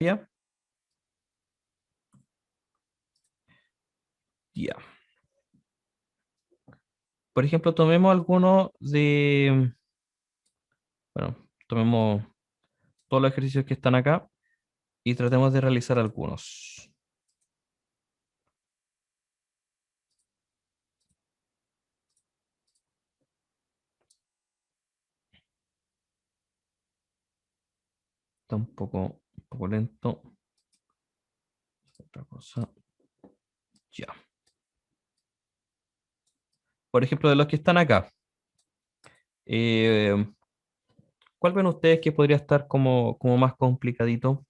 ¿Ya? Ya. Por ejemplo, tomemos algunos de, bueno, tomemos todos los ejercicios que están acá y tratemos de realizar algunos. Está un poco lento. Otra cosa. Ya. Por ejemplo, de los que están acá, eh, ¿cuál ven ustedes que podría estar como más complicadito?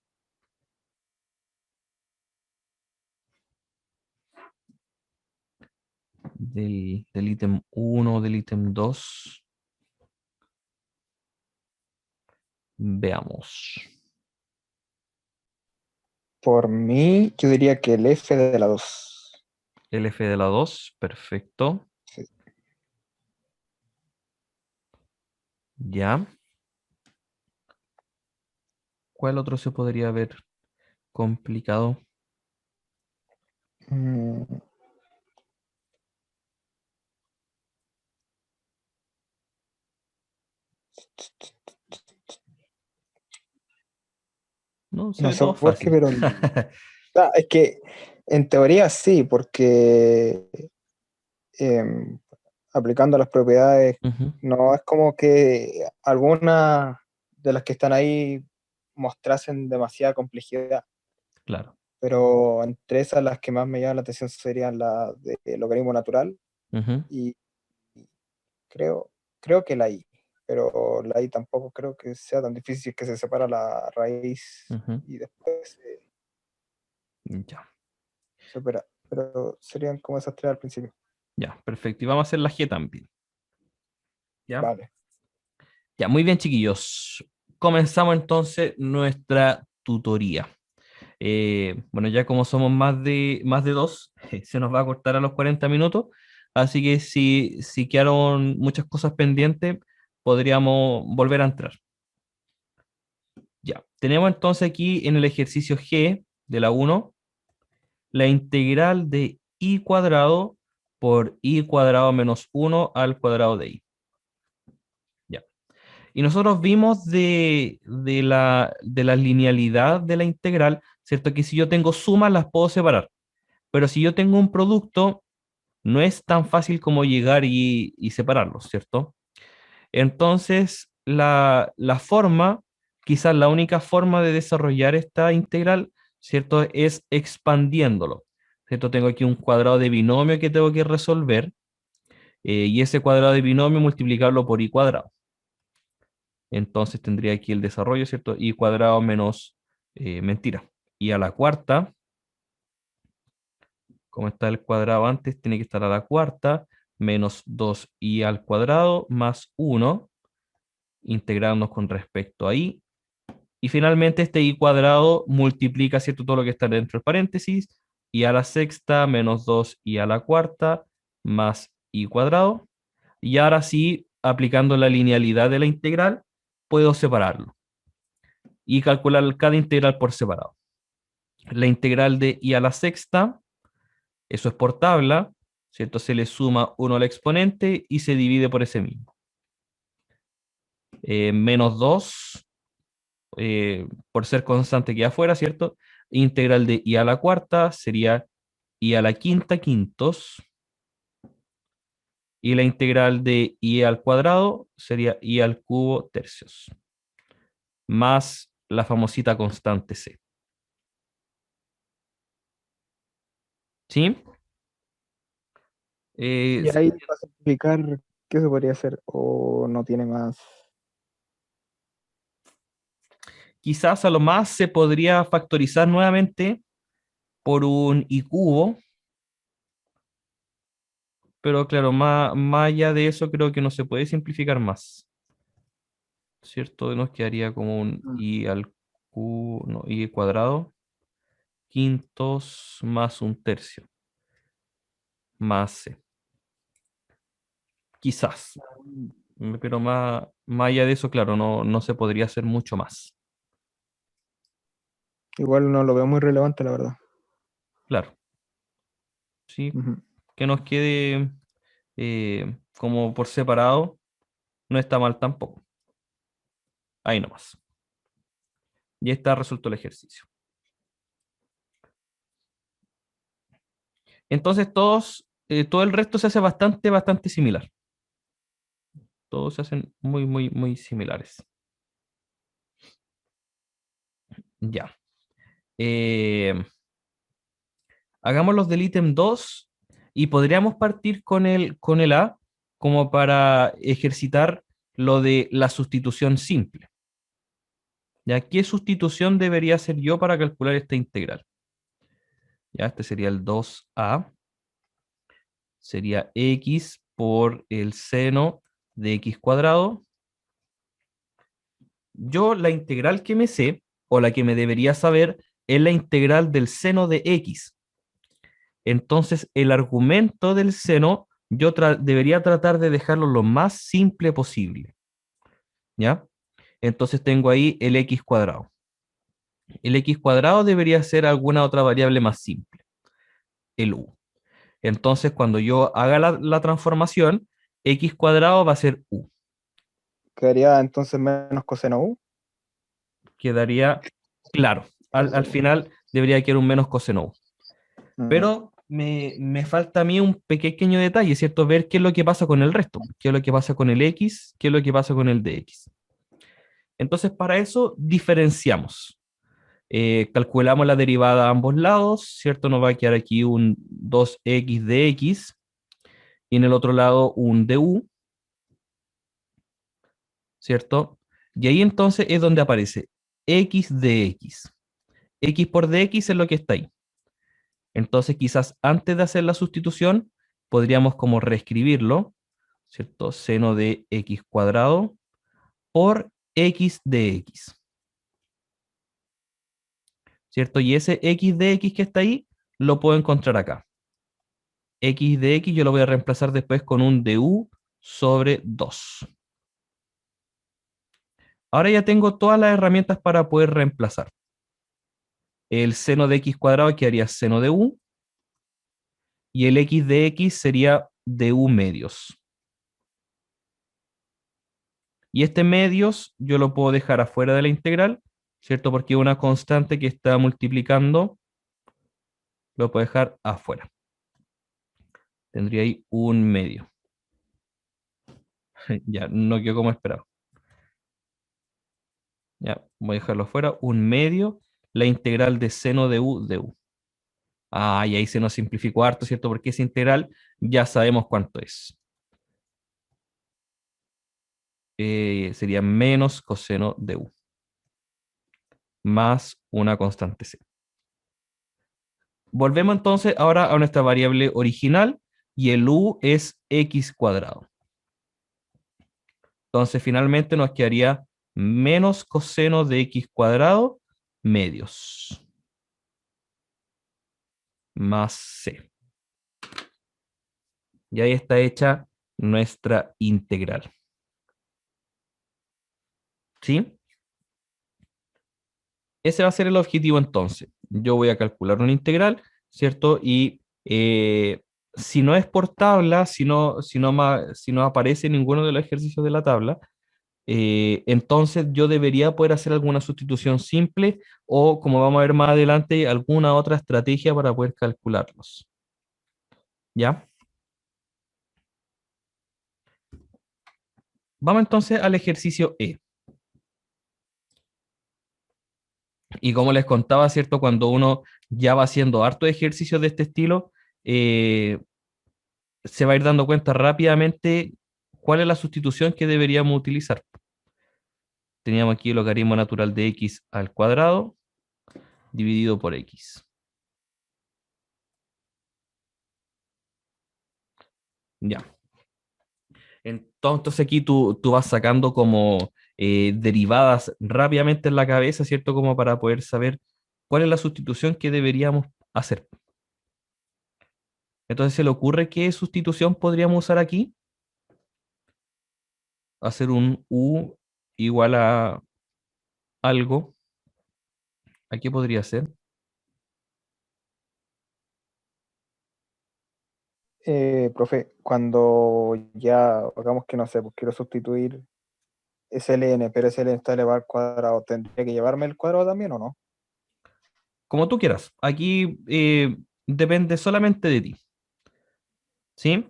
Del ítem uno, del ítem 2. Veamos. Por mí, yo diría que el F de la 2. El F de la 2, perfecto. Sí. Ya. ¿Cuál otro se podría ver complicado? Mm, No, se no ve sé todo por qué, fácil. pero es que en teoría sí, porque em, aplicando las propiedades, Ujú, no es como que algunas de las que están ahí mostrasen demasiada complejidad, claro. pero entre esas las que más me llaman la atención serían las de logaritmo natural Ujú, y creo que la I, pero la I tampoco creo que sea tan difícil que se separa la raíz ujú. y después Ya, se opera, pero serían como esas tres al principio. ya, perfecto. Y vamos a hacer la G también. ¿Ya? Vale. Ya, muy bien, chiquillos. Comenzamos entonces nuestra tutoría. Bueno, ya como somos más de dos, se nos va a cortar a los 40 minutos, así que si quedaron muchas cosas pendientes, podríamos volver a entrar. Ya, tenemos entonces aquí en el ejercicio G de la uno la integral de i cuadrado por i cuadrado menos uno al cuadrado de i. Ya. Y nosotros vimos de la linealidad de la integral, ¿cierto? Que si yo tengo sumas las puedo separar, pero si yo tengo un producto, no es tan fácil como llegar y separarlos, ¿cierto? Entonces, la forma, quizás la única forma de desarrollar esta integral, ¿cierto? Es expandiéndolo, ¿cierto? Tengo aquí un cuadrado de binomio que tengo que resolver, y ese cuadrado de binomio multiplicarlo por i cuadrado. Entonces tendría aquí el desarrollo, ¿cierto? I cuadrado menos, mentira, i a la cuarta, como está el cuadrado antes, tiene que estar a la cuarta, menos 2i al cuadrado más 1, integrarnos con respecto a i. Y finalmente este i cuadrado multiplica, ¿cierto? Todo lo que está dentro del paréntesis, i a la sexta menos 2i a la cuarta más i cuadrado. Y ahora sí, aplicando la linealidad de la integral, puedo separarlo y calcular cada integral por separado. La integral de i a la sexta, eso es por tabla, ¿cierto? Se le suma 1 al exponente y se divide por ese mismo. Menos 2, por ser constante que afuera, ¿cierto? Integral de i a la cuarta sería i a la quinta quintos. Y la integral de i al cuadrado sería i al cubo tercios. Más la famosita constante c. ¿Sí? Y ahí para simplificar, ¿qué se podría hacer? ¿O no tiene más? Quizás a lo más se podría factorizar nuevamente por un i cubo, pero claro, más allá de eso creo que no se puede simplificar más, ¿cierto? Nos quedaría como un Mm. i al cubo, no, i cuadrado, quintos más un tercio, más c. Quizás, pero más allá de eso, claro, no se podría hacer mucho más. Igual no lo veo muy relevante, la verdad. Claro, sí, Ujú. que nos quede como por separado, no está mal tampoco. Ahí nomás. Y está resuelto el ejercicio. Entonces todo el resto se hace bastante similar. Todos se hacen muy similares. Ya. Eh, Hagamos los del ítem 2 y podríamos partir con el A como para ejercitar lo de la sustitución simple. ¿Ya? ¿Qué sustitución debería hacer yo para calcular esta integral? Ya, este sería el 2A, sería x por el seno de x cuadrado. Yo la integral que me sé, o la que me debería saber, es la integral del seno de x. Entonces, el argumento del seno yo debería tratar de dejarlo lo más simple posible, ¿ya? Entonces tengo ahí el x cuadrado. El x cuadrado debería ser alguna otra variable más simple, el u. Entonces, cuando yo haga la transformación, x cuadrado va a ser u. Quedaría entonces menos coseno U. Quedaría claro. Al final debería quedar un menos coseno u. Mm, Pero me falta a mí un pequeño detalle, ¿cierto? Ver qué es lo que pasa con el resto, qué es lo que pasa con el x, qué es lo que pasa con el dx. Entonces, para eso diferenciamos. Calculamos la derivada a ambos lados, ¿cierto? Nos va a quedar aquí un 2x de x y en el otro lado un du, ¿cierto? Y ahí entonces es donde aparece x de x. X por dx es lo que está ahí. Entonces, quizás antes de hacer la sustitución, podríamos como reescribirlo, ¿cierto? Seno de x cuadrado por x de x, ¿cierto? Y ese x de x que está ahí, lo puedo encontrar acá. X de x yo lo voy a reemplazar después con un du sobre 2. Ahora ya tengo todas las herramientas para poder reemplazar. El seno de x cuadrado quedaría seno de u y el x de x sería du medios. Y este medios yo lo puedo dejar afuera de la integral, ¿cierto? Porque una constante que está multiplicando lo puedo dejar afuera. Tendría ahí un medio. Ya, no quedó como esperaba. Ya, voy a dejarlo afuera. Un medio, la integral de seno de u de u. Ah, y ahí se nos simplificó harto, ¿cierto? Porque esa integral ya sabemos cuánto es. Sería menos coseno de u, más una constante c. Volvemos entonces ahora a nuestra variable original y el u es x cuadrado. Entonces finalmente nos quedaría menos coseno de x cuadrado medios más c. Y ahí está hecha nuestra integral. ¿Sí? Ese va a ser el objetivo entonces. Yo voy a calcular una integral, ¿cierto? Y si no es por tabla, si no aparece ninguno de los ejercicios de la tabla, entonces yo debería poder hacer alguna sustitución simple o, como vamos a ver más adelante, alguna otra estrategia para poder calcularlos. ¿Ya? Vamos entonces al ejercicio E. Y como les contaba, ¿cierto? Cuando uno ya va haciendo harto ejercicios de este estilo, eh, se va a ir dando cuenta rápidamente cuál es la sustitución que deberíamos utilizar. Teníamos aquí el logaritmo natural de x al cuadrado dividido por x. Ya. Entonces aquí tú vas sacando como derivadas rápidamente en la cabeza, ¿cierto? Como para poder saber cuál es la sustitución que deberíamos hacer. Entonces, ¿se le ocurre qué sustitución podríamos usar aquí? Hacer un u igual a algo ¿A qué podría ser? Profe, cuando ya hagamos que no sé, pues quiero sustituir SLN, pero SLN está elevado al cuadrado, ¿tendría que llevarme el cuadrado también o no? Como tú quieras. Aquí depende solamente de ti. ¿Sí?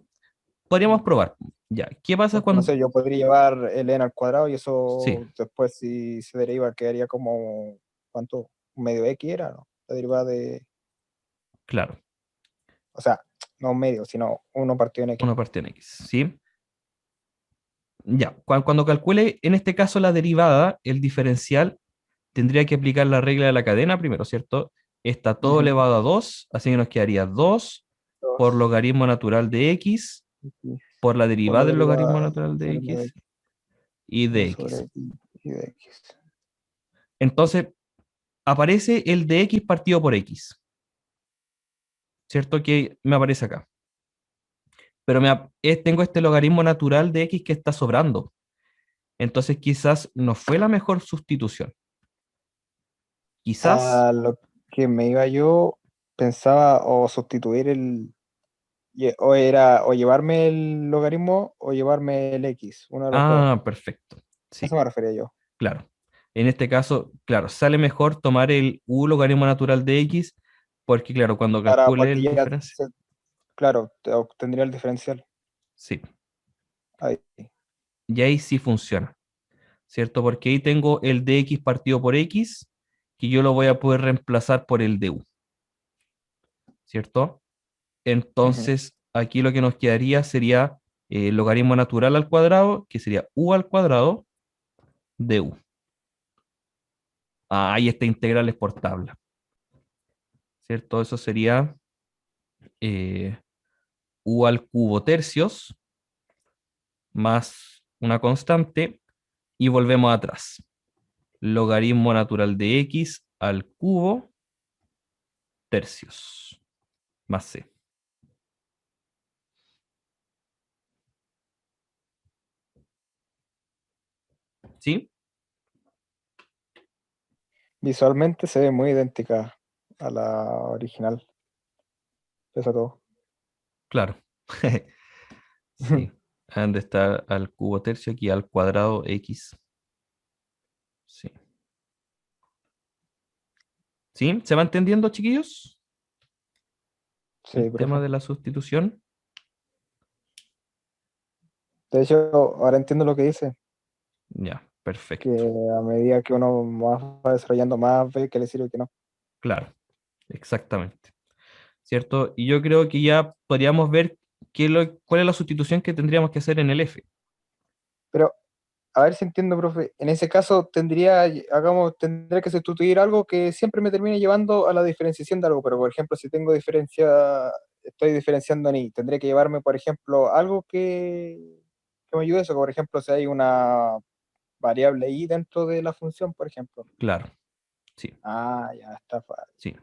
Podríamos Ya. probar. Ya. ¿Qué pasa Porque no cuando... sé, yo podría llevar LN al cuadrado y Sí, eso después si se deriva quedaría como, ¿cuánto? Un medio X era, ¿no? La derivada de, claro. o sea, no un medio, sino uno partido en X. Una parte en X. ¿Sí? Ya. Cuando calcule, en este caso, la derivada, el diferencial, tendría que aplicar la regla de la cadena primero, ¿cierto? Está todo Ujú. elevado a 2, así que nos quedaría 2 por Dos, logaritmo natural de x, X, por la por derivada la del logaritmo derivada natural de sobre la x X, y de 2 sobre x. X y de X. Entonces, aparece el de x partido por x, ¿cierto? Que me aparece acá. Pero tengo este logaritmo natural de x que está sobrando. Entonces, quizás no fue la mejor sustitución. Quizás, A lo que me iba yo, pensaba o sustituir o era o llevarme el logaritmo o llevarme el X, uno de los dos. perfecto. A Sí, eso me refería yo. claro. En este caso, claro, sale mejor tomar el u logaritmo natural de x, porque claro, cuando calcule Porque el ya, diferencia, claro, obtendría el diferencial. sí, Ahí. y ahí sí funciona, ¿cierto? Porque ahí tengo el dx partido por x, que yo lo voy a poder reemplazar por el du, ¿cierto? Ujú. Entonces, aquí lo que nos quedaría sería el logaritmo natural al cuadrado, que sería u al cuadrado de u. Ahí está integral es por tabla, ¿cierto? Eso sería eh, u al cubo tercios más una constante y volvemos atrás. Logaritmo natural de x al cubo tercios más c. ¿Sí? Visualmente se ve muy idéntica a la original, pese a todo. Claro. Sí. Han de estar al cubo tercio aquí al cuadrado x. Sí. ¿Sí? ¿Se va entendiendo, chiquillos? Sí, El tema profe. de la sustitución. De hecho, ahora entiendo lo que dice, Ya, que perfecto. a medida que uno más va desarrollando más, ve que le sirve y que no. Claro, exactamente. ¿Cierto? Y yo creo que ya podríamos ver cuál es la sustitución que tendríamos que hacer en el F. Pero a ver si entiendo, profe. En ese caso tendría que sustituir algo que siempre me termine llevando a la diferenciación de algo. Pero, por ejemplo, si estoy diferenciando en I, tendría que llevarme, por ejemplo, algo que me ayude a eso. Por ejemplo, si hay una variable I dentro de la función, por ejemplo. Claro, sí, Ah, ya sí.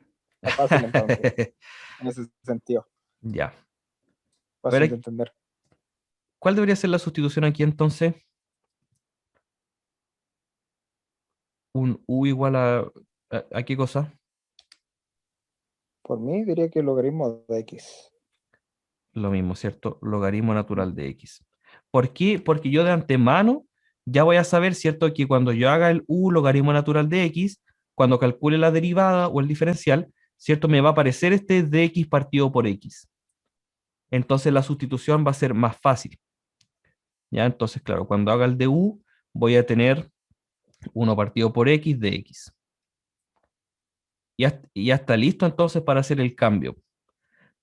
está fácil entonces, en ese sentido. Ya. A Fácil de ver, entender. ¿cuál debería ser la sustitución aquí entonces? Un U igual ¿a qué cosa? Por mí diría que el logaritmo de X. Lo mismo, ¿cierto? Logaritmo natural de X. ¿Por qué? Porque yo de antemano ya voy a saber, ¿cierto? Que cuando yo haga el U logaritmo natural de X, cuando calcule la derivada o el diferencial, ¿cierto? Me va a aparecer este dx partido por X. Entonces la sustitución va a ser más fácil. ¿Ya? Entonces, claro, cuando haga el de U, voy a tener 1 partido por X de X. Ya está listo entonces para hacer el cambio.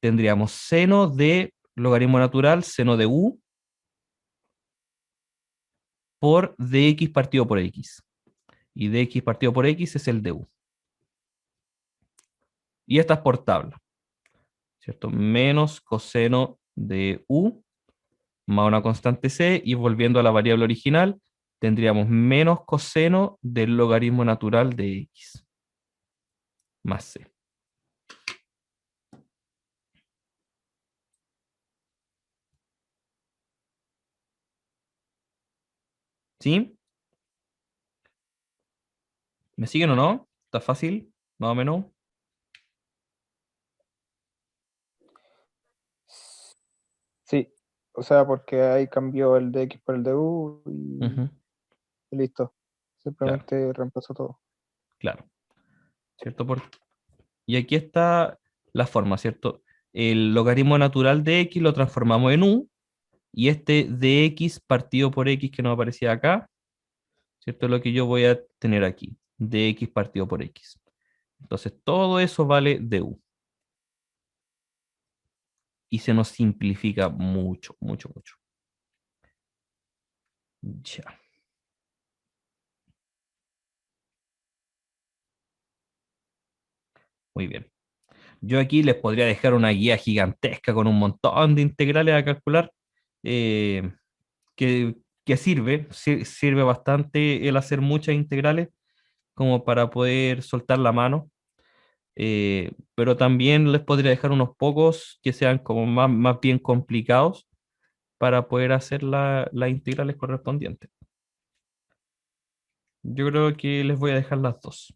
Tendríamos seno de logaritmo natural, seno de U, por dx partido por x. Y dx partido por x es el du. Y esta es por tabla, ¿cierto? Menos coseno de u más una constante c. Y volviendo a la variable original, tendríamos menos coseno del logaritmo natural de x más c. ¿Sí? ¿Me siguen o no? ¿Está fácil? más o menos. Sí, o sea, porque ahí cambió el de X por el de U Ujú, y listo. claro, Simplemente reemplazó todo. claro, ¿cierto? Y aquí está la forma, ¿cierto? El logaritmo natural de x lo transformamos en u, y este de x partido por x que nos aparecía acá, ¿cierto? Es lo que yo voy a tener aquí, de x partido por x. Entonces, todo eso vale du. Y se nos simplifica mucho, mucho, mucho. Ya, muy bien. Yo aquí les podría dejar una guía gigantesca con un montón de integrales a calcular, eh, que, que sirve bastante el hacer muchas integrales como para poder soltar la mano, pero también les podría dejar unos pocos que sean como más bien complicados para poder hacer las integrales correspondientes. Yo creo que les voy a dejar las dos.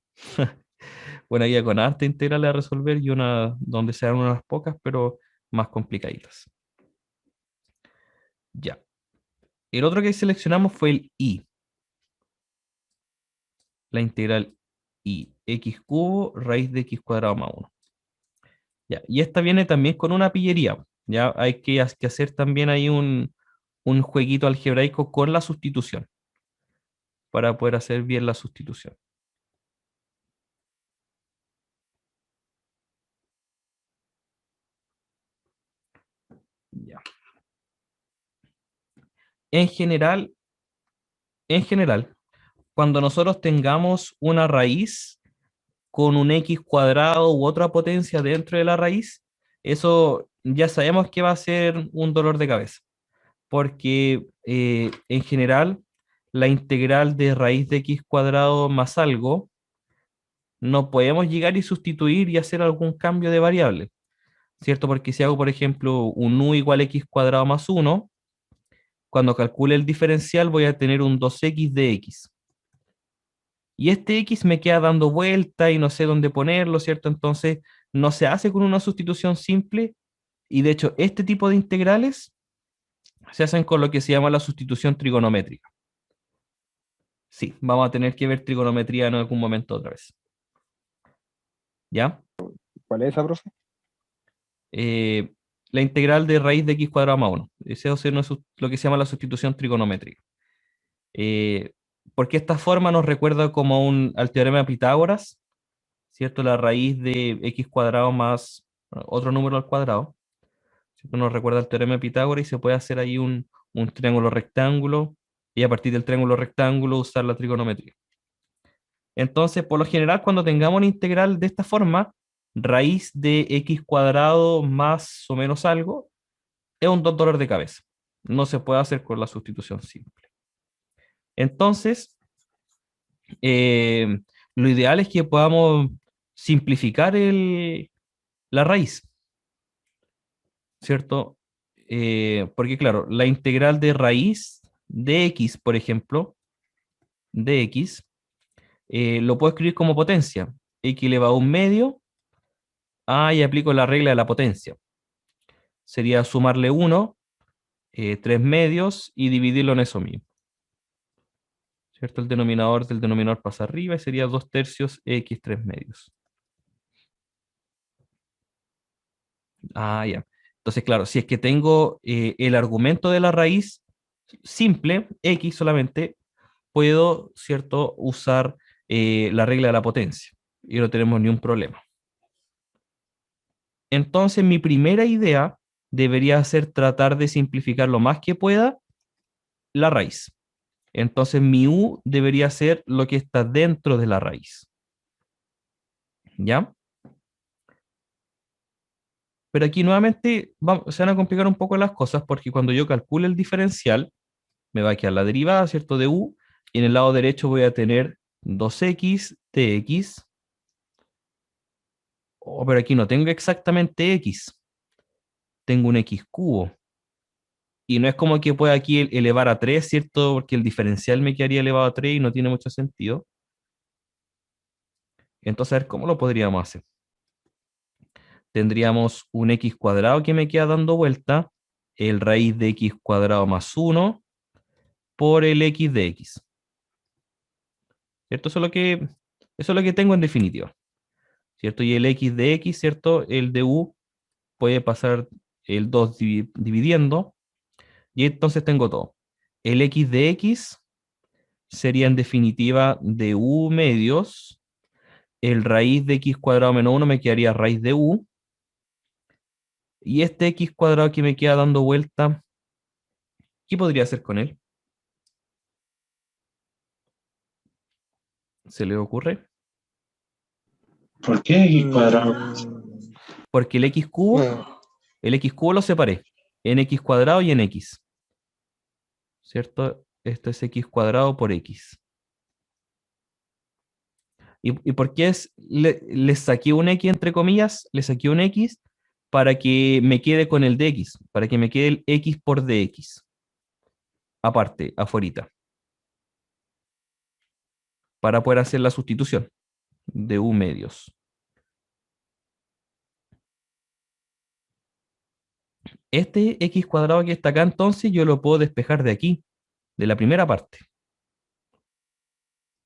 Una guía con harta integrales a resolver y una donde sean unas pocas, pero más complicaditas. Ya. El otro que seleccionamos fue el I, la integral I, x cubo raíz de x cuadrado más uno. Ya. Y esta viene también con una pillería. Ya hay que hacer también ahí un jueguito algebraico con la sustitución para poder hacer bien la sustitución. Ya. En general, en general, cuando nosotros tengamos una raíz con un x cuadrado u otra potencia dentro de la raíz, eso ya sabemos que va a ser un dolor de cabeza, porque en general la integral de raíz de x cuadrado más algo, no podemos llegar y sustituir y hacer algún cambio de variable, ¿cierto? Porque si hago, por ejemplo, un u igual a x cuadrado más uno, cuando calcule el diferencial voy a tener un 2x de x. Y este x me queda dando vuelta y no sé dónde ponerlo, ¿cierto? Entonces no se hace con una sustitución simple, y de hecho este tipo de integrales se hacen con lo que se llama la sustitución trigonométrica. Sí, vamos a tener que ver trigonometría en algún momento otra vez. ¿Ya? ¿Cuál es esa, profe? Eh, la integral de raíz de x cuadrado más 1. Ese es lo que se llama la sustitución trigonométrica. Eh, porque esta forma nos recuerda como al teorema de Pitágoras, ¿cierto? La raíz de x cuadrado más otro número al cuadrado, ¿cierto? Nos recuerda al teorema de Pitágoras y se puede hacer ahí un triángulo rectángulo y a partir del triángulo rectángulo usar la trigonometría. Entonces, por lo general, cuando tengamos una integral de esta forma, raíz de x cuadrado más o menos algo, es un dolor de cabeza. No se puede hacer con la sustitución simple. Entonces, eh, lo ideal es que podamos simplificar la raíz, ¿cierto? Porque claro, la integral de raíz de x, por ejemplo, de x, lo puedo escribir como potencia. X elevado a un medio, y aplico la regla de la potencia. Sería sumarle 1, 3 medios y dividirlo en eso mismo, ¿cierto? El denominador del denominador pasa arriba y sería 2 tercios x 3 medios. Ya. Entonces, claro, si es que tengo el argumento de la raíz simple, x solamente, puedo, ¿cierto?, usar la regla de la potencia y no tenemos ni un problema. Entonces, mi primera idea debería ser tratar de simplificar lo más que pueda la raíz. Entonces, mi u debería ser lo que está dentro de la raíz. ¿Ya? Pero aquí nuevamente se van a complicar un poco las cosas porque cuando yo calcule el diferencial, me va a quedar la derivada, ¿cierto?, de u, y en el lado derecho voy a tener 2x de x. Oh, pero aquí no tengo exactamente x, tengo un x cubo. Y no es como que pueda aquí elevar a 3, ¿cierto? Porque el diferencial me quedaría elevado a 3 y no tiene mucho sentido. Entonces, a ver, ¿cómo lo podríamos hacer? Tendríamos un x cuadrado que me queda dando vuelta, el raíz de x cuadrado más 1 por el x de x. ¿Cierto? Eso es lo que tengo en definitiva. ¿Cierto? Y el x de x, ¿cierto? El de u puede pasar el 2 dividiendo, y entonces tengo todo. El x de x sería en definitiva de u medios, el raíz de x cuadrado menos 1 me quedaría raíz de u, y este x cuadrado que me queda dando vuelta, ¿qué podría hacer con él? ¿Se le ocurre? ¿Por qué x cuadrado? Mm, Porque mm, el x cubo lo separé en x cuadrado y en x, ¿cierto? Esto es x cuadrado por x. ¿Y por qué le saqué un x entre comillas? Le saqué un x para que me quede con el dx, para que me quede el x por dx, aparte, afuerita, para poder hacer la sustitución de u medios. Este x cuadrado que está acá, entonces, yo lo puedo despejar de aquí, de la primera parte.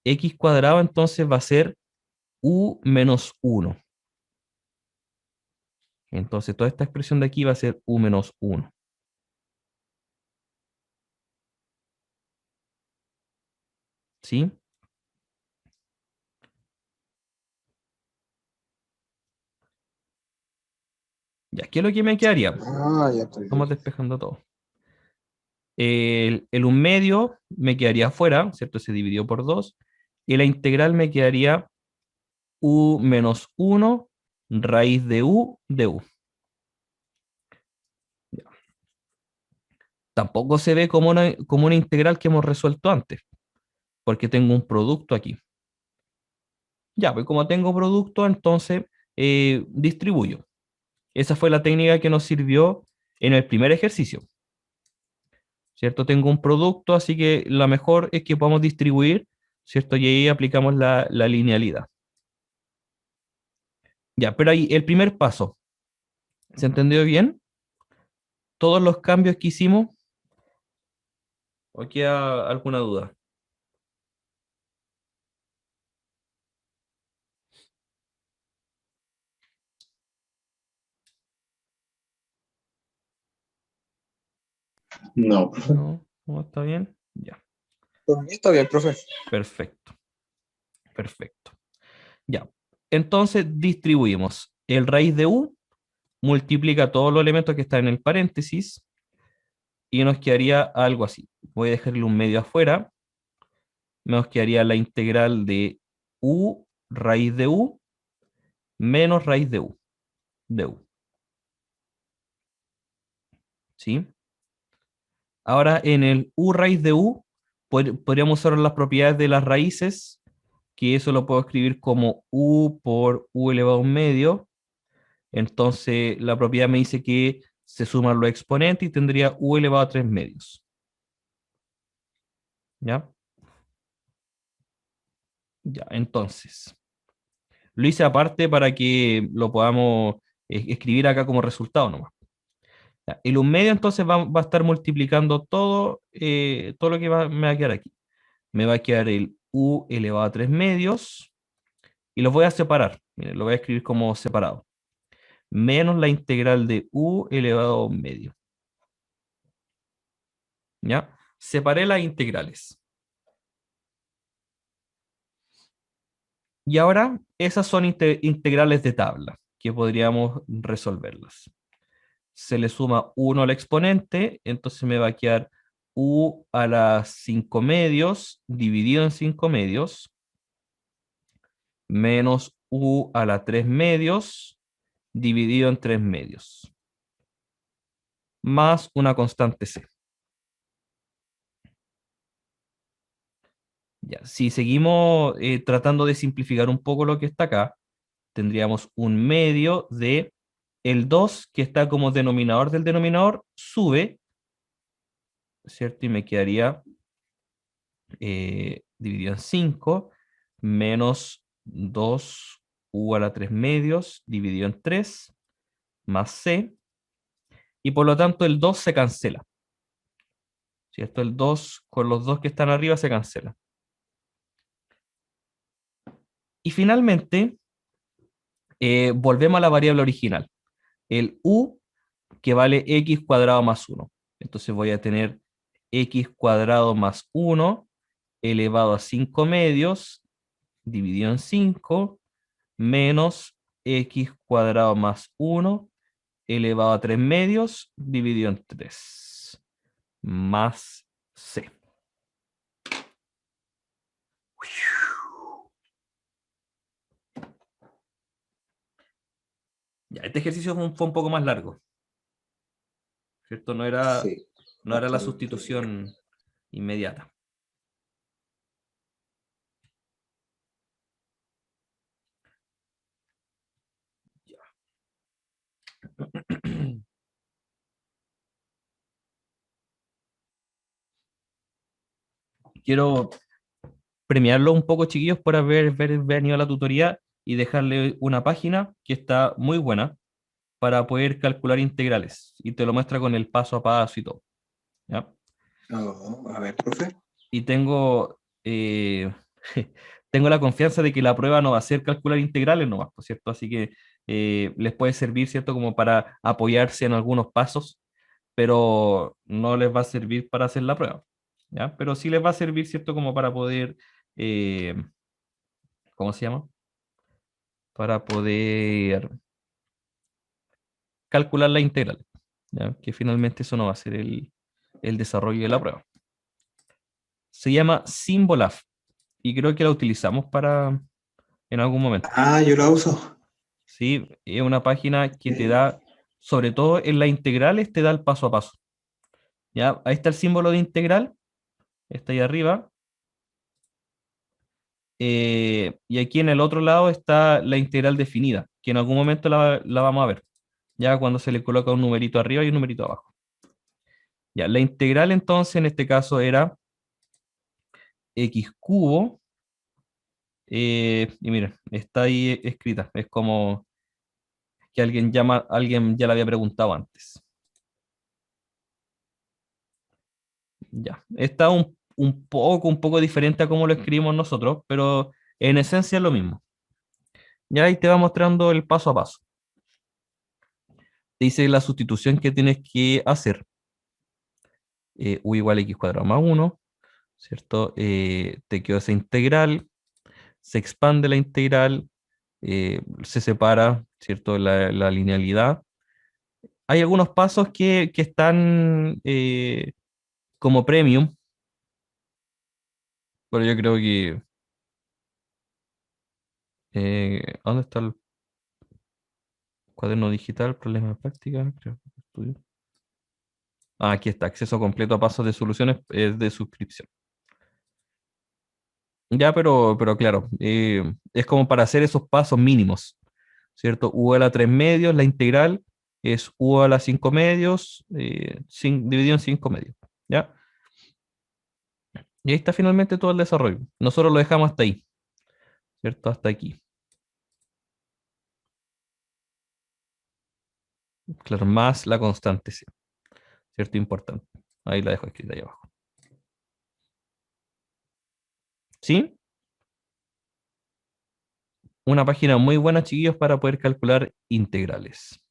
X cuadrado, entonces, va a ser u menos 1. Entonces, toda esta expresión de aquí va a ser u menos 1. ¿Sí? Ya, ¿qué es lo que me quedaría? ya estoy Estamos bien. despejando todo. El 1 medio me quedaría afuera, ¿cierto? Se dividió por 2. Y la integral me quedaría u menos 1 raíz de u de u. Ya. Tampoco se ve como una integral que hemos resuelto antes, porque tengo un producto aquí. Ya, pues como tengo producto, entonces distribuyo. Esa fue la técnica que nos sirvió en el primer ejercicio, ¿cierto? Tengo un producto, así que lo mejor es que podamos distribuir, ¿cierto? Y ahí aplicamos la linealidad. Ya, pero ahí el primer paso, ¿se entendió bien? Todos los cambios que hicimos, ¿o queda alguna duda? No, profe. ¿No? ¿No está bien? Ya, Por mí está bien, profe. perfecto, perfecto. Ya, entonces distribuimos. El raíz de u multiplica todos los elementos que están en el paréntesis y nos quedaría algo así. Voy a dejarle un medio afuera. Nos quedaría la integral de u raíz de u menos raíz de u, ¿sí? Ahora en el u raíz de u podríamos usar las propiedades de las raíces, que eso lo puedo escribir como u por u elevado a un medio. Entonces la propiedad me dice que se suman los exponentes y tendría u elevado a 3 medios. ¿Ya? Ya, entonces. Lo hice aparte para que lo podamos escribir acá como resultado nomás. Ya, el un medio entonces va a estar multiplicando todo, todo lo que me va a quedar aquí. Me va a quedar el u elevado a 3 medios y los voy a separar. Miren, lo voy a escribir como separado. Menos la integral de u elevado a un medio. ¿Ya? Separé las integrales. Y ahora esas son integrales de tabla que podríamos resolverlas. Se le suma 1 al exponente, entonces me va a quedar u a las 5 medios dividido en 5 medios menos u a la 3 medios dividido en 3 medios más una constante c. Ya, si seguimos tratando de simplificar un poco lo que está acá, tendríamos un medio de el 2 que está como denominador del denominador, sube, ¿cierto? Y me quedaría dividido en 5 menos 2u a la 3 medios dividido en 3 más c, y por lo tanto el 2 se cancela, ¿cierto? El 2 con los 2 que están arriba se cancela. Y finalmente, volvemos a la variable original, el u que vale x cuadrado más 1. Entonces voy a tener x cuadrado más 1 elevado a 5 medios dividido en 5 menos x cuadrado más 1 elevado a 3 medios dividido en 3 más c. Ya, este ejercicio fue un poco más largo, ¿cierto? No era Sí, la bastante. sustitución inmediata. Quiero premiarlo un poco, chiquillos, por haber venido a la tutoría y dejarle una página que está muy buena para poder calcular integrales. Y te lo muestra con el paso a paso y todo. ¿Ya? Oh, a ver, profe. Y tengo, tengo la confianza de que la prueba no va a ser calcular integrales nomás, ¿por cierto? Así que les puede servir, ¿cierto? Como para apoyarse en algunos pasos, pero no les va a servir para hacer la prueba, ¿ya? Pero sí les va a servir, ¿cierto? Como para poder, eh, ¿cómo se llama? Para poder calcular la integral, ¿ya? Que finalmente eso no va a ser el desarrollo de la prueba. Se llama Symbolaf y creo que la utilizamos para en algún momento. Ah, yo la uso. ¿Sí? Es una página que te Eh, da, sobre todo en las integrales, te da el paso a paso. ¿Ya? Ahí está el símbolo de integral, está ahí arriba. Y aquí en el otro lado está la integral definida, que en algún momento la vamos a ver. Ya cuando se le coloca un numerito arriba y un numerito abajo. Ya, la integral entonces en este caso era x cubo. Y miren, está ahí escrita. Es como que alguien ya la había preguntado antes. Ya, está un poco diferente a cómo lo escribimos nosotros, pero en esencia es lo mismo. Ya ahí te va mostrando el paso a paso. Te dice la sustitución que tienes que hacer. U igual a x cuadrado más 1, ¿cierto? Te quedó esa integral, se expande la integral, se separa, ¿cierto? La linealidad. Hay algunos pasos que están como premium, pero yo creo que... ¿dónde está el cuaderno digital? Problema de práctica, creo que estudio. Ah, aquí está, acceso completo a pasos de soluciones de suscripción. Ya, pero claro, es como para hacer esos pasos mínimos, ¿cierto? U a la 3 medios, la integral es U a la 5 medios, dividido en 5 medios, ¿ya? Y ahí está finalmente todo el desarrollo. Nosotros lo dejamos hasta ahí, ¿cierto? Hasta aquí. Claro, más la constante, sí, ¿cierto? Importante. Ahí la dejo escrita ahí abajo. ¿Sí? Una página muy buena, chiquillos, para poder calcular integrales.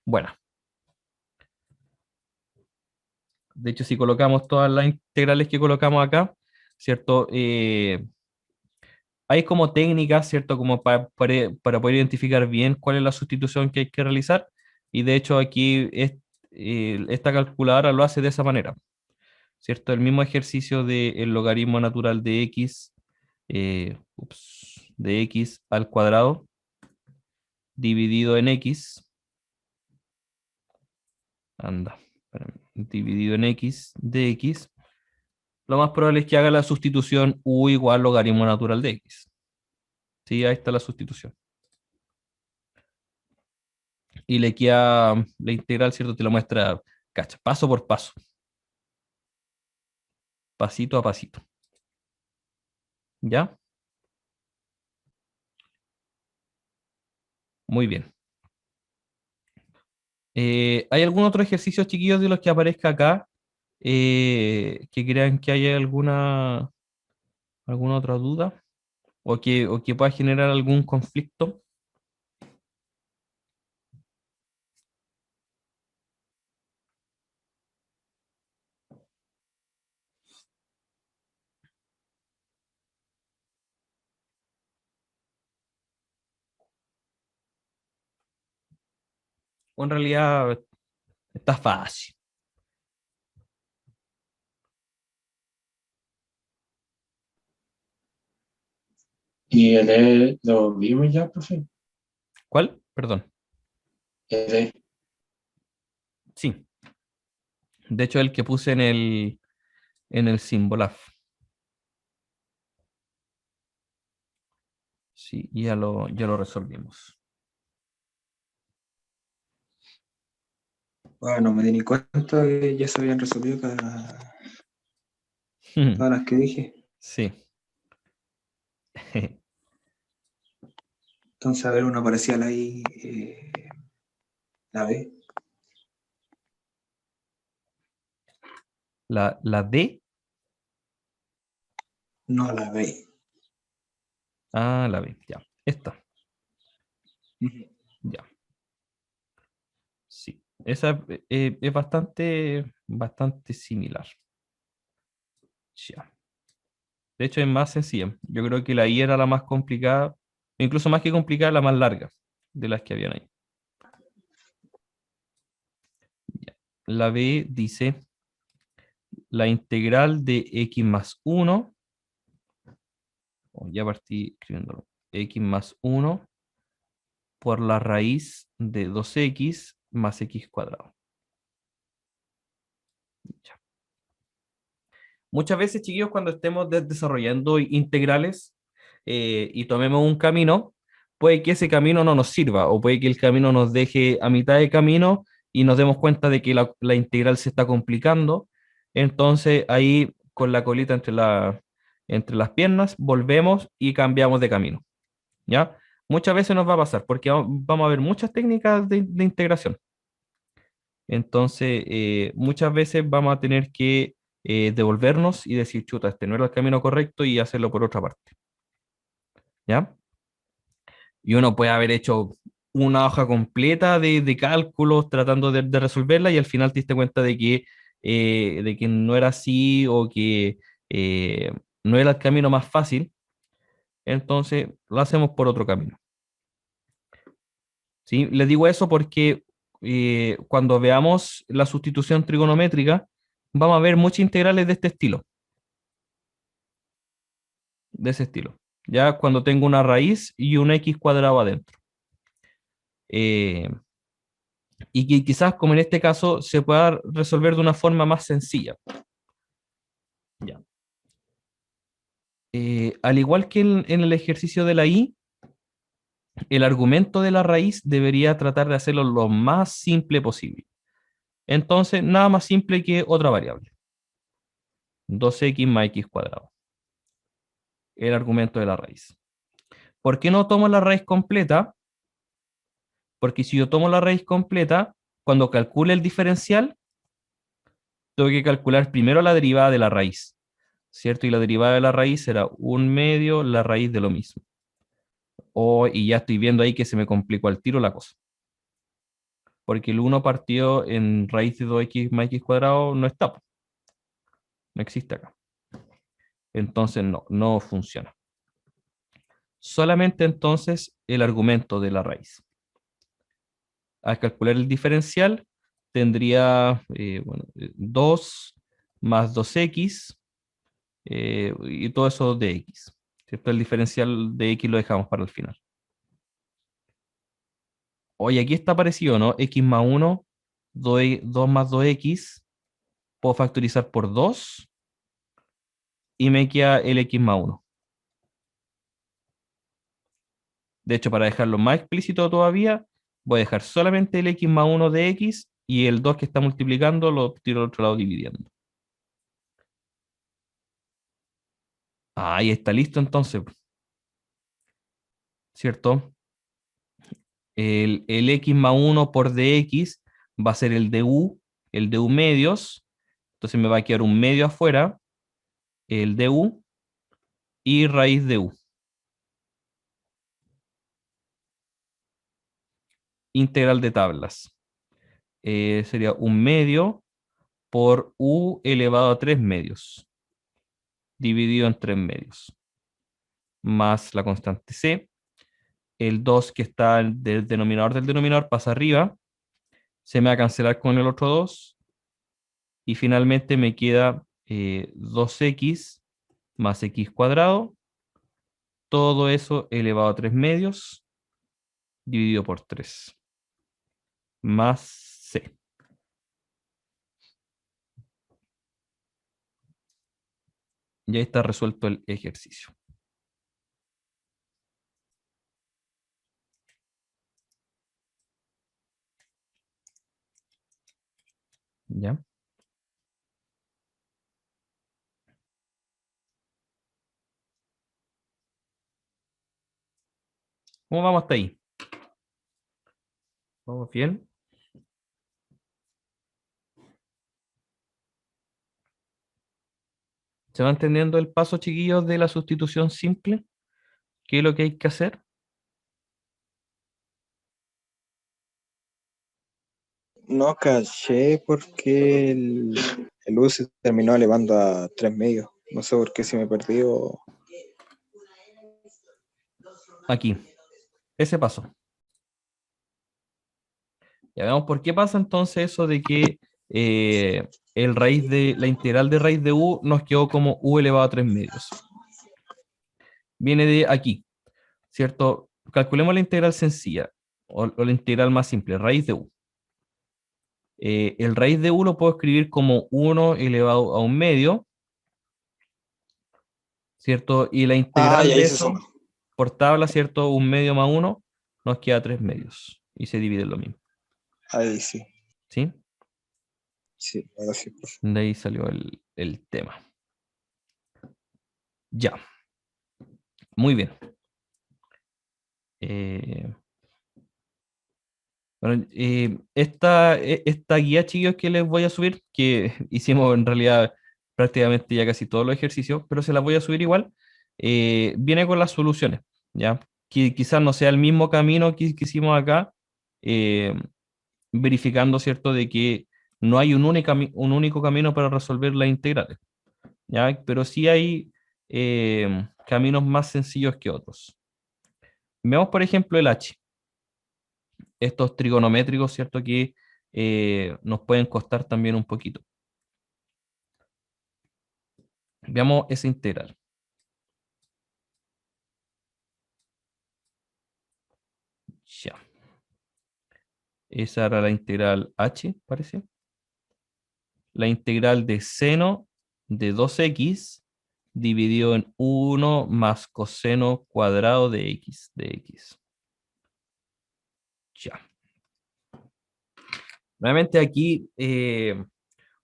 Bueno, de hecho, si colocamos todas las integrales que colocamos acá, ¿cierto? Hay como técnicas, ¿cierto? Como para poder identificar bien cuál es la sustitución que hay que realizar. Y de hecho, aquí esta calculadora lo hace de esa manera, ¿cierto? El mismo ejercicio del logaritmo natural de x, de x al cuadrado dividido en x. Anda, espérame, dividido en x de x, lo más probable es que haga la sustitución u igual logaritmo natural de x. Sí, ahí está la sustitución. Y le queda la integral, ¿cierto? Te lo muestra, cacha, paso por paso, pasito a pasito. ¿Ya? Muy bien. ¿Hay algún otro ejercicio, chiquillos, de los que aparezca acá que crean que haya alguna otra duda o que pueda generar algún conflicto? O en realidad está fácil. ¿Y el E lo vimos ya, profe? ¿Cuál? Perdón. El E. Sí. De hecho, el que puse en el Symbolab. Sí, ya lo resolvimos. Bueno, no me di ni cuenta que ya se habían resolvido todas las que dije. Sí. Entonces, a ver, una parecía la I, la B. La D. No, la B. Ah, la B. Ya. Esta. Ujú. Ya. Sí. Esa es bastante similar. Ya. De hecho, es más sencilla. Yo creo que la I era la más complicada, incluso más que complicada, la más larga de las que habían ahí. Ya. La B dice la integral de x más 1, ya partí escribiéndolo, x más 1 por la raíz de 2x más x cuadrado. Ya. Muchas veces, chiquillos, cuando estemos desarrollando integrales y tomemos un camino, puede que ese camino no nos sirva o puede que el camino nos deje a mitad de camino y nos demos cuenta de que la integral se está complicando. Entonces ahí con la colita entre las piernas volvemos y cambiamos de camino. ¿Ya? Muchas veces nos va a pasar porque vamos a ver muchas técnicas de integración. Entonces, muchas veces vamos a tener que devolvernos y decir, chuta, este no era el camino correcto y hacerlo por otra parte. ¿Ya? Y uno puede haber hecho una hoja completa de cálculos tratando de resolverla y al final te diste cuenta de que no era así o que no era el camino más fácil. Entonces, lo hacemos por otro camino. ¿Sí? Les digo eso porque cuando veamos la sustitución trigonométrica, vamos a ver muchas integrales de este estilo, de ese estilo. Ya cuando tengo una raíz y un x cuadrado adentro. Eh, y que quizás, como en este caso, se pueda resolver de una forma más sencilla. Ya. Al igual que en el ejercicio de la y, el argumento de la raíz debería tratar de hacerlo lo más simple posible. Entonces, nada más simple que otra variable. 2x más x cuadrado. El argumento de la raíz. ¿Por qué no tomo la raíz completa? Porque si yo tomo la raíz completa, cuando calcule el diferencial, tengo que calcular primero la derivada de la raíz, ¿cierto? Y la derivada de la raíz será 1/2 la raíz de lo mismo. Y ya estoy viendo ahí que se me complicó al tiro la cosa. Porque el 1 partido en raíz de 2x más x cuadrado no está, no existe acá. Entonces no funciona. Solamente entonces el argumento de la raíz. Al calcular el diferencial, tendría 2 más 2x y todo eso de x. ¿Cierto? El diferencial de x lo dejamos para el final. Oye, aquí está parecido, ¿no? X más 1, 2 más 2x, puedo factorizar por 2 y me queda el x más 1. De hecho, para dejarlo más explícito todavía, voy a dejar solamente el x más 1 de x y el 2 que está multiplicando lo tiro al otro lado dividiendo. Ahí está listo entonces, ¿cierto? El x más 1 por dx va a ser el du medios, entonces me va a quedar un medio afuera, el du y raíz de u. Integral de tablas. Sería un medio por u elevado a 3 medios, dividido en 3 medios, más la constante c. El 2 que está del denominador pasa arriba, se me va a cancelar con el otro 2, y finalmente me queda 2x más x cuadrado, todo eso elevado a 3 medios, dividido por 3, más c. Y ahí está resuelto el ejercicio. ¿Ya? ¿Cómo vamos hasta ahí? ¿Vamos bien? ¿Se va entendiendo el paso, chiquillos, de la sustitución simple? ¿Qué es lo que hay que hacer? No caché porque el U se terminó elevando a 3 medios. No sé por qué se me perdió. Aquí, ese paso. Ya veamos por qué pasa entonces eso de que la integral de raíz de u nos quedó como u elevado a 3 medios. Viene de aquí, ¿cierto? Calculemos la integral sencilla o la integral más simple, raíz de u. El raíz de u lo puedo escribir como 1 elevado a un medio, ¿cierto? Y la Ah, y integral ahí de se suma. eso por tabla, ¿cierto? Un medio más 1 nos queda 3 medios y se divide lo mismo, Ahí sí. ¿sí? Sí, ahora sí. De ahí salió el tema. Ya, muy bien. Eh, bueno, esta guía, chicos, que les voy a subir, que hicimos en realidad prácticamente ya casi todos los ejercicios, pero se las voy a subir igual, viene con las soluciones, ¿ya? Que quizás no sea el mismo camino que hicimos acá, eh, verificando, ¿cierto?, de que no hay un único camino para resolver las integrales, ¿ya? Pero sí hay caminos más sencillos que otros. Veamos, por ejemplo, el H. Estos trigonométricos, ¿cierto? Que nos pueden costar también un poquito. Veamos esa integral. Ya. Esa era la integral h, parece. La integral de seno de 2x dividido en 1 más coseno cuadrado de x. Ya. Nuevamente aquí,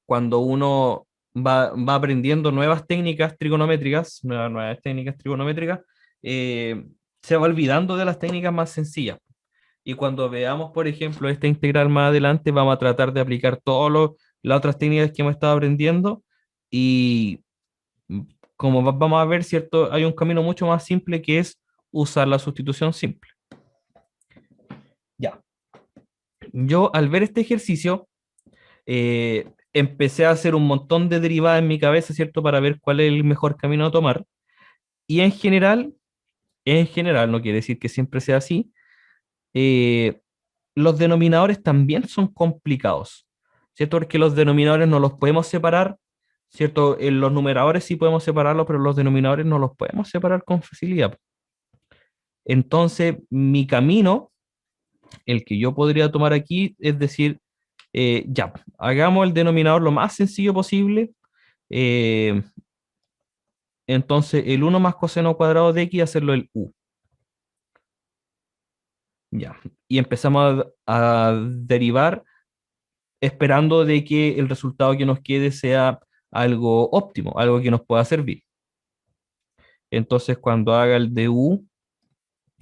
cuando uno va aprendiendo nuevas técnicas trigonométricas, nuevas técnicas trigonométricas, eh, se va olvidando de las técnicas más sencillas. Y cuando veamos, por ejemplo, esta integral más adelante, vamos a tratar de aplicar todas las otras técnicas que hemos estado aprendiendo. Y como vamos a ver, ¿cierto? Hay un camino mucho más simple que es usar la sustitución simple. Ya. Yo al ver este ejercicio, empecé a hacer un montón de derivadas en mi cabeza, ¿cierto? Para ver cuál es el mejor camino a tomar. Y en general, no quiere decir que siempre sea así, eh, los denominadores también son complicados, ¿cierto? Porque los denominadores no los podemos separar, ¿cierto? En los numeradores sí podemos separarlos, pero los denominadores no los podemos separar con facilidad. Entonces, mi camino, el que yo podría tomar aquí, es decir, ya, hagamos el denominador lo más sencillo posible. eh, entonces, el 1 más coseno cuadrado de x, hacerlo el u. Ya. Y empezamos a derivar esperando de que el resultado que nos quede sea algo óptimo, algo que nos pueda servir. Entonces, cuando haga el du,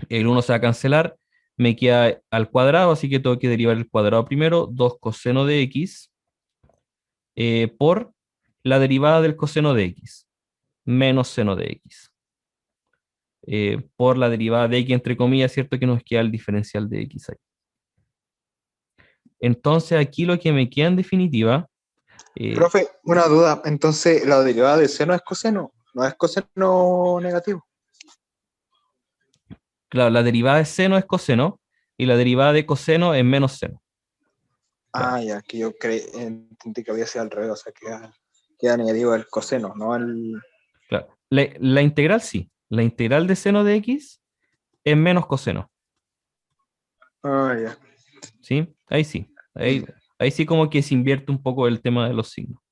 el 1 se va a cancelar, me queda al cuadrado, así que tengo que derivar el cuadrado primero, 2 coseno de x, por la derivada del coseno de x, menos seno de x, por la derivada de x, entre comillas, ¿cierto? Que nos queda el diferencial de x ahí. Entonces, aquí lo que me queda en definitiva, Profe, una duda. Entonces, la derivada de seno es coseno, no es coseno negativo. claro, la derivada de seno es coseno y la derivada de coseno es menos seno. Claro. Ah, ya, que yo entendí que había sido al revés, o sea, queda negativo el coseno, no el... Claro. La integral sí, la integral de seno de x es menos coseno, Ah, ya. ¿sí? Ahí sí, ahí sí como que se invierte un poco el tema de los signos.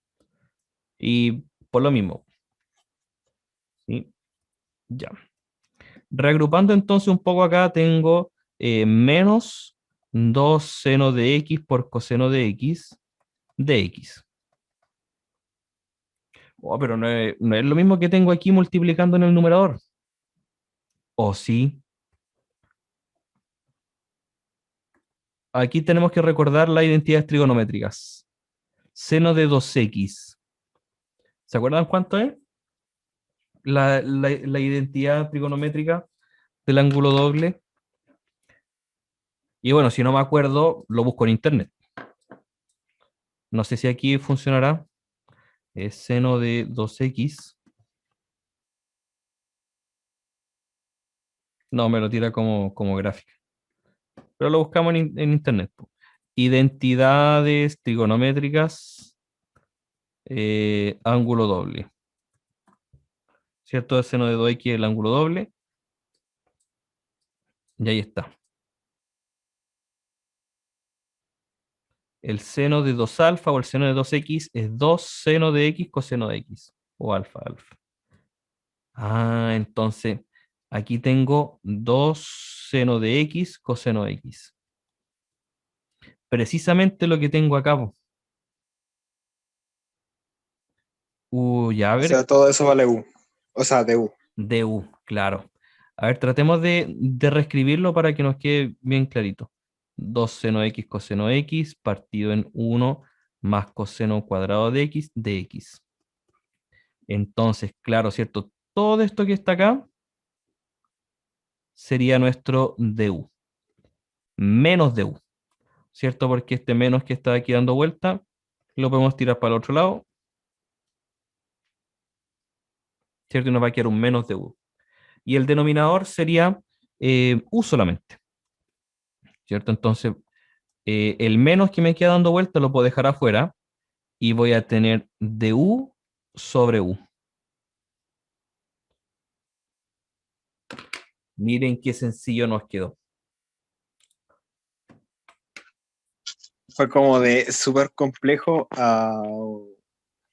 Y por lo mismo, ¿sí? Ya. Reagrupando entonces un poco acá, tengo menos 2 seno de x por coseno de x. Oh, pero no es lo mismo que tengo aquí multiplicando en el numerador. ¿O sí? Aquí tenemos que recordar las identidades trigonométricas. Seno de 2x. ¿Se acuerdan cuánto es? La identidad trigonométrica del ángulo doble. Y bueno, si no me acuerdo, lo busco en internet. No sé si aquí funcionará. Es seno de 2x. No, me lo tira como gráfica. Pero lo buscamos en internet. Identidades trigonométricas, ángulo doble. ¿Cierto? El seno de 2x es el ángulo doble. Y ahí está. El seno de 2 alfa o el seno de 2x es 2 seno de x coseno de x. O alfa, alfa. Ah, entonces aquí tengo 2 seno de x coseno de x. Precisamente lo que tengo acá, po. Ya, a O ver, sea, todo eso vale U. O sea, de U. du, claro. A ver, tratemos de reescribirlo para que nos quede bien clarito. 2 seno x coseno x partido en 1 más coseno cuadrado de x. Entonces, claro, ¿cierto? Todo esto que está acá sería nuestro du. Menos du, ¿cierto? Porque este menos que está aquí dando vuelta, lo podemos tirar para el otro lado, ¿cierto? Y nos va a quedar un menos du. Y el denominador sería u solamente, ¿cierto? Entonces, el menos que me queda dando vuelta lo puedo dejar afuera y voy a tener du sobre u. Miren qué sencillo nos quedó. Fue como de súper complejo a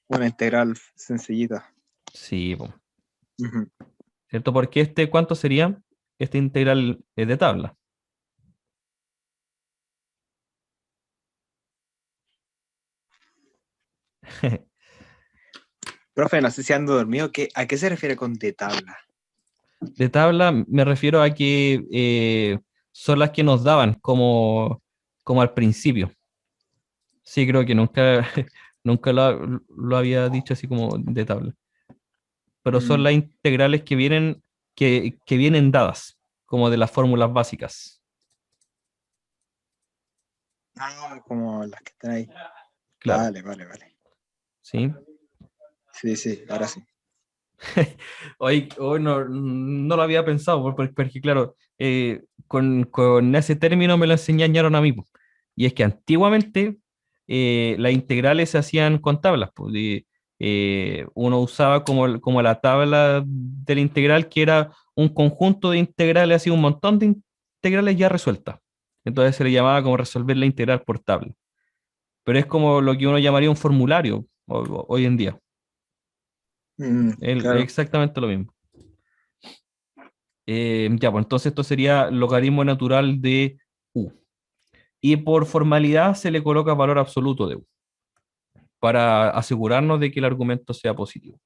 una integral sencillita. Sí, po. Ujú. ¿Cierto? Porque ¿cuánto sería? Este integral es de tabla. Profe, no sé si ando dormido. ¿A qué se refiere con de tabla? De tabla me refiero a que son las que nos daban como al principio. Sí, creo que nunca, nunca lo había dicho así como de tabla. Pero son Mm. las integrales que vienen dadas, como de las fórmulas básicas. Ah, como las que están ahí. Claro, Vale, vale, vale. ¿sí? Sí, sí, ahora sí. Hoy no lo había pensado, porque claro, con ese término me lo enseñaron a mí, po. Y es que antiguamente las integrales se hacían con tablas, pues, uno usaba como la tabla de la integral, que era un conjunto de integrales, así un montón de integrales ya resueltas. Entonces se le llamaba como resolver la integral por tabla. Pero es como lo que uno llamaría un formulario hoy en día. Es Claro. exactamente lo mismo. Ya, pues entonces esto sería logaritmo natural de u. Y por formalidad se le coloca valor absoluto de u, para asegurarnos de que el argumento sea positivo.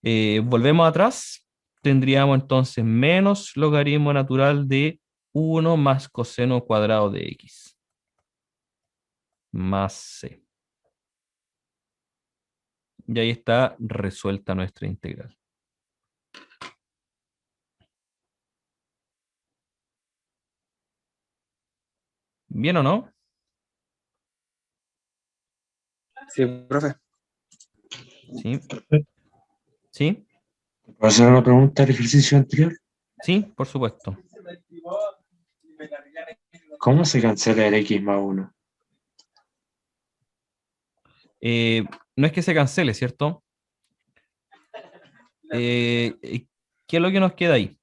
Volvemos atrás, tendríamos entonces menos logaritmo natural de 1 más coseno cuadrado de x, más c. Y ahí está resuelta nuestra integral. ¿Bien o no? Sí, profe. Sí. ¿Sí? ¿Puedo hacer una pregunta del ejercicio anterior? Sí, por supuesto. ¿Cómo se cancela el x más 1? No es que se cancele, ¿cierto? ¿Qué es lo que nos queda ahí?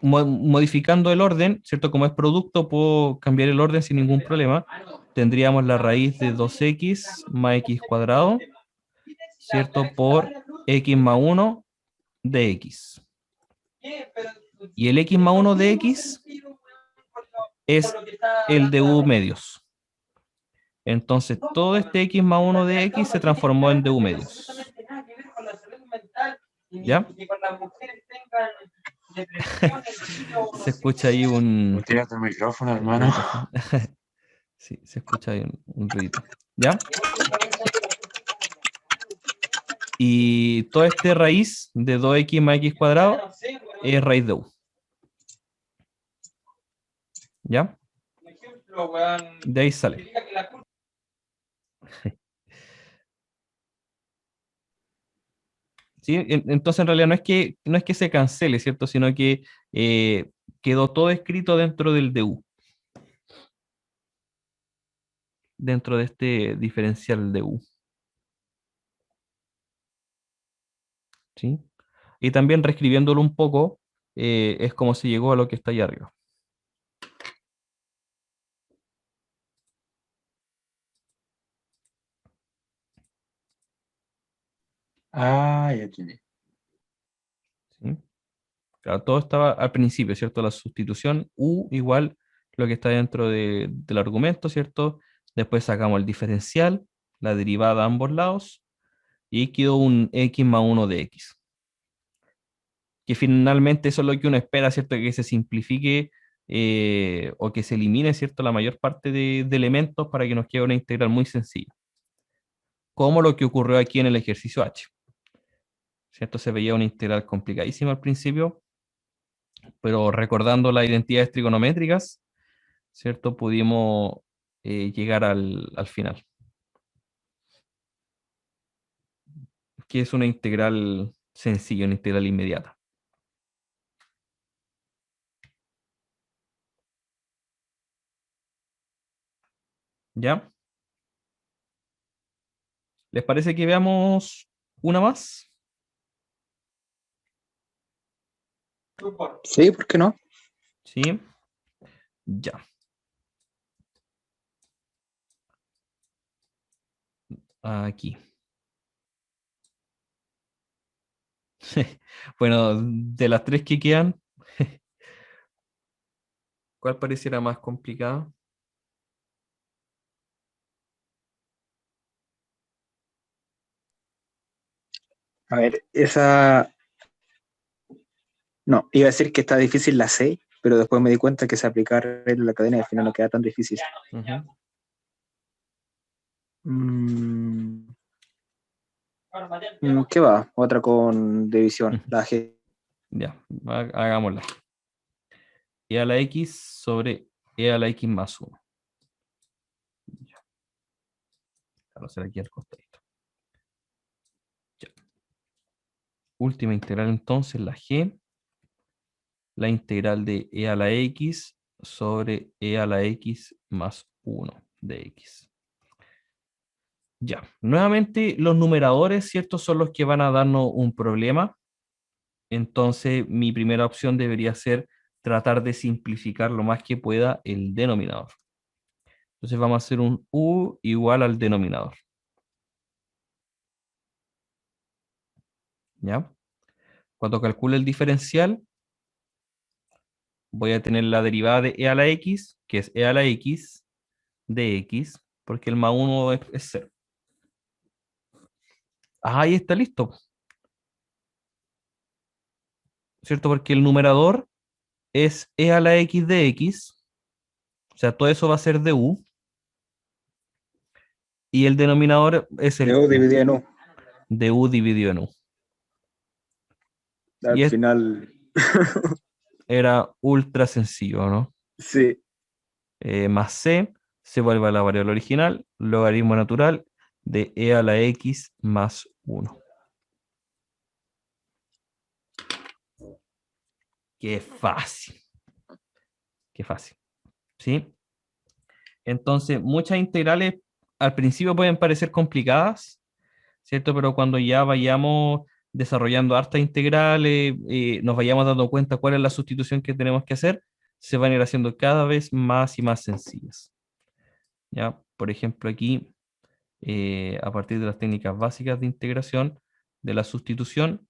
Modificando el orden, ¿cierto? Como es producto, puedo cambiar el orden sin ningún problema. Tendríamos la raíz de 2x más x cuadrado, ¿cierto? Por x más 1 de x. Y el x más 1 de x es el de u medios. Entonces, todo este x más 1 de x se transformó en du medios. ¿Ya? Se escucha ahí un... Tírate el micrófono, hermano. Sí, se escucha ahí un ruido. ¿Ya? Y toda esta raíz de 2x más x cuadrado es raíz de u. ¿Ya? De ahí sale. ¿Sí? Entonces, en realidad no es que se cancele, ¿cierto? Sino que quedó todo escrito dentro del du. Dentro de este diferencial de u. ¿Sí? Y también reescribiéndolo un poco, es como se llegó a lo que está ahí arriba. Ah, ya tiene. ¿Sí? Claro, todo estaba al principio, ¿cierto? La sustitución u igual lo que está dentro del argumento, ¿cierto? Después sacamos el diferencial, la derivada a ambos lados, y quedó un x más 1 de x. Que finalmente eso es lo que uno espera, ¿cierto? Que se simplifique o que se elimine, ¿cierto? La mayor parte de elementos para que nos quede una integral muy sencilla. Como lo que ocurrió aquí en el ejercicio H. ¿Cierto? Se veía una integral complicadísima al principio, pero recordando las identidades trigonométricas, ¿cierto? Pudimos llegar al final, que es una integral sencilla, una integral inmediata. ¿Ya? ¿Les parece que veamos una más? Sí, ¿por qué no? Sí. Ya. Aquí. Bueno, de las tres que quedan, ¿cuál pareciera más complicada? A ver, esa. No, iba a decir que está difícil la C, pero después me di cuenta que se aplicar en la cadena y al final no queda tan difícil. Ujú. ¿Qué va? Otra con división, la G. Ya, hagámosla. E a la x sobre e a la x más 1. Para hacer aquí al costadito. Ya. Última integral entonces, la g. La integral de e a la x sobre e a la x más 1 de x. Ya, nuevamente los numeradores, ¿cierto? Son los que van a darnos un problema. Entonces, mi primera opción debería ser tratar de simplificar lo más que pueda el denominador. Entonces vamos a hacer un u igual al denominador. ¿Ya? Cuando calcule el diferencial, voy a tener la derivada de e a la x, que es e a la x de x, porque el más 1 es 0. Ahí está listo, ¿cierto? Porque el numerador es e a la x de x, o sea, todo eso va a ser de u, y el denominador es De el U q, dividido en U. de u dividido en u. Al Y esto final, era ultra sencillo, ¿no? sí. Más c se vuelve a la variable original, logaritmo natural de e a la x más 1. Qué fácil, qué fácil, ¿sí? Entonces, muchas integrales al principio pueden parecer complicadas, ¿cierto? Pero cuando ya vayamos desarrollando hartas integrales, nos vayamos dando cuenta cuál es la sustitución que tenemos que hacer, se van a ir haciendo cada vez más y más sencillas. ¿Ya? Por ejemplo, aquí, a partir de las técnicas básicas de integración, de la sustitución,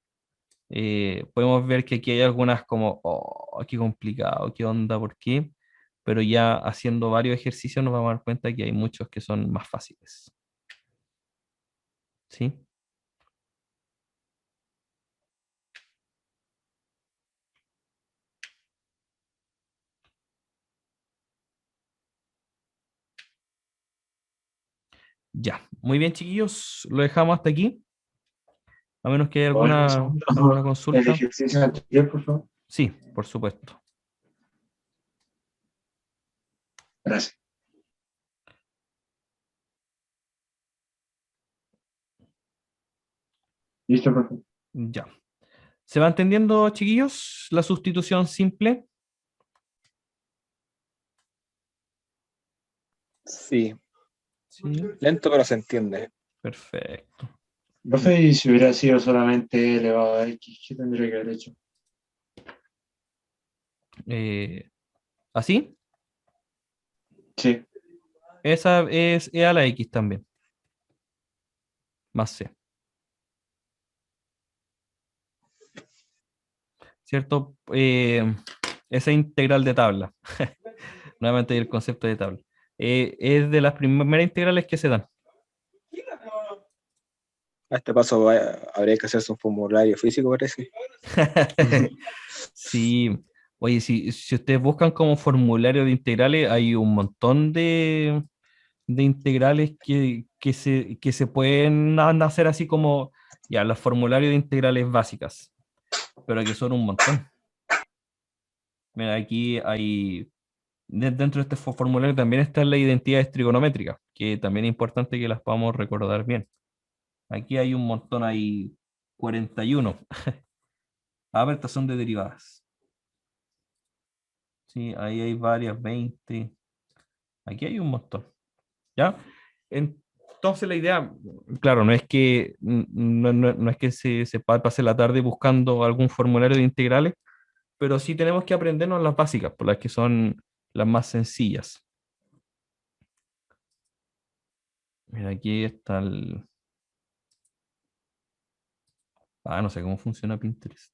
podemos ver que aquí hay algunas como, oh, qué complicado, qué onda, por qué, pero ya haciendo varios ejercicios nos vamos a dar cuenta que hay muchos que son más fáciles. ¿Sí? Ya, muy bien, chiquillos, lo dejamos hasta aquí, a menos que haya ¿Puedo ver un alguna segundo el consulta. ejercicio anterior, por favor? Sí, por supuesto. Gracias. ¿Listo, profe? Ya. ¿Se va entendiendo, chiquillos, la sustitución simple? Sí. Sí, Lento, pero se entiende. perfecto. Profe, y si hubiera sido solamente elevado a x, ¿qué tendría que haber hecho? ¿Así? Sí. Esa es e a la x también, más c. ¿Cierto? Esa integral de tabla. Nuevamente el concepto de tabla. Es de las primeras integrales que se dan. A este paso habría que hacerse un formulario físico, parece. Sí, oye, si ustedes buscan como formulario de integrales, hay un montón de integrales que se pueden hacer así como, ya, los formularios de integrales básicas, pero que son un montón. Mira, aquí hay, dentro de este formulario también están las identidades trigonométricas, que también es importante que las podamos recordar bien. Aquí hay un montón, hay 41. A ver, estas son de derivadas. Sí, ahí hay varias, 20. Aquí hay un montón. ¿Ya? Entonces la idea, claro, no es que, no es que se pase la tarde buscando algún formulario de integrales, pero sí tenemos que aprendernos las básicas, por las que son las más sencillas. Mira, aquí está el... Ah, no sé cómo funciona Pinterest.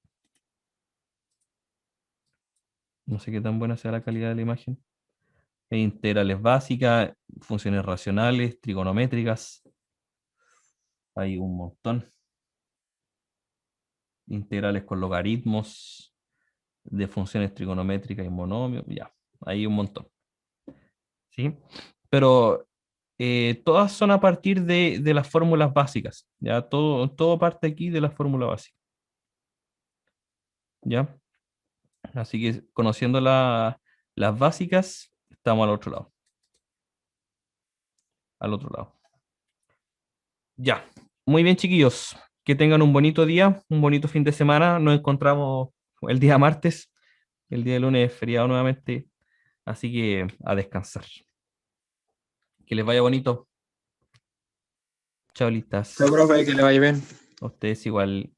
No sé qué tan buena sea la calidad de la imagen. Hay integrales básicas, funciones racionales, trigonométricas. Hay un montón. Integrales con logaritmos, de funciones trigonométricas y monomios. Ya, hay un montón. ¿Sí? Pero todas son a partir de las fórmulas básicas. Ya, todo parte aquí de la fórmula básica. ¿Ya? Así que conociendo las básicas, estamos al otro lado. Al otro lado. Ya. Muy bien, chiquillos. Que tengan un bonito día, un bonito fin de semana. Nos encontramos el día martes. El día de lunes es feriado nuevamente. Así que a descansar. Que les vaya bonito. Chao, listas. Chao, profe, que le vaya bien. A ustedes igual.